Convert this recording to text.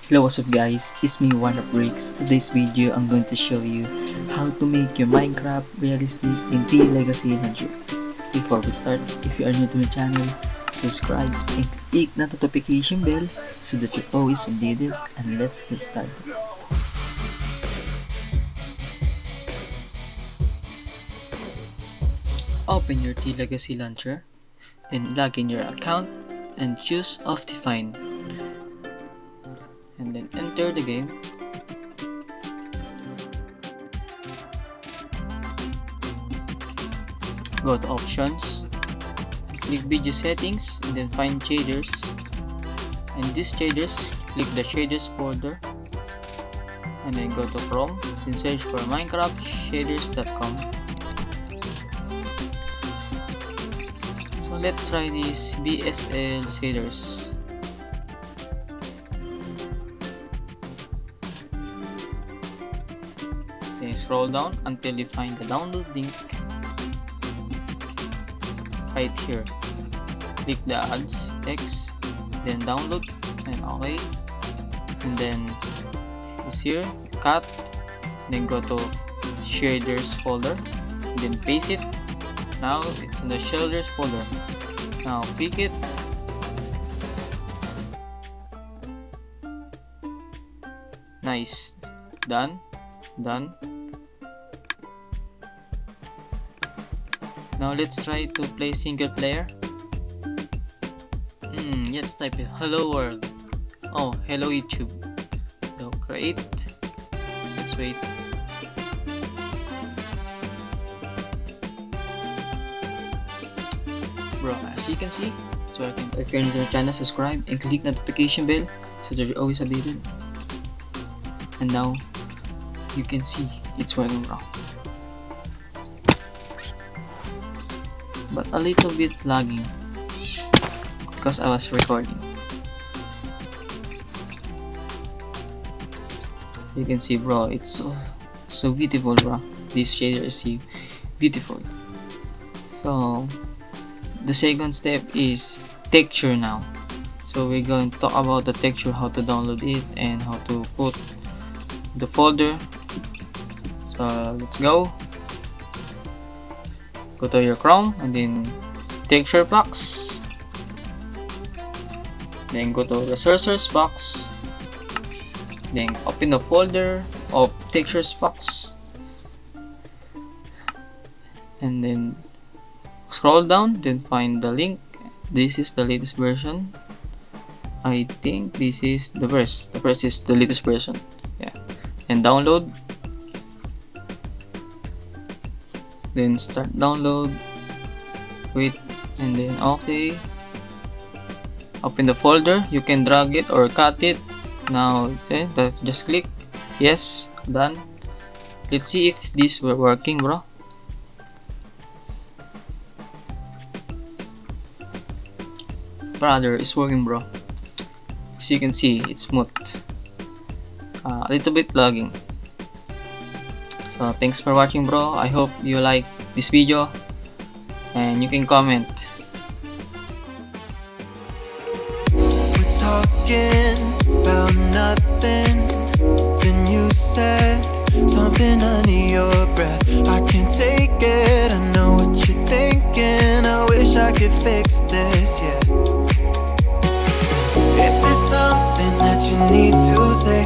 Hello, what's up guys, it's me WHYnotBrix. Today's video I'm going to show you how to make your Minecraft realistic in the Legacy Launcher. Before we start, if you are new to my channel, subscribe and click the notification bell so that you're always updated, and let's get started. Open your T Legacy Launcher, then log in your account and choose Optifine. And then enter the game. Go to options, click video settings, and then find shaders. And these shaders, click the shaders folder, and then go to Chrome and search for minecraftshaders.com. So let's try this BSL shaders. Then scroll down until you find the download link right here. Click the adds X, then download, and okay. And then it's here, cut, then go to shaders folder, then paste it. Now it's in the shaders folder. Now pick it. Nice. Done. Now let's try to play single player. Let's type it. Hello world. Oh, hello YouTube. So create. Let's wait. Bro, as you can see, it's working. If you're new to the channel, subscribe and click notification bell so that you're always updated. And now you can see it's working, bro. But a little bit lagging because I was recording. You can see, bro, it's so beautiful, bro. This shader is beautiful. So the second step is texture now. So we're going to talk about the texture, how to download it, and how to put the folder. So let's go to your Chrome and then texture box, then go to resources box, then open the folder of textures box, and then scroll down, then find the link. This is the latest version. I think this is the first is the latest version, yeah. And download, then start download, wait, and then okay. Open the folder, you can drag it or cut it. Now okay, just click yes, done. Let's see if this were working, bro. Brother, it's working, bro. As you can see, it's smooth. A little bit lagging. So thanks for watching, bro. I hope you like this video, and you can comment. We're talking about nothing. Then you said something under your breath. I can't take it. I know what you're thinking. I wish I could fix this, yeah. If there's something that you need to say,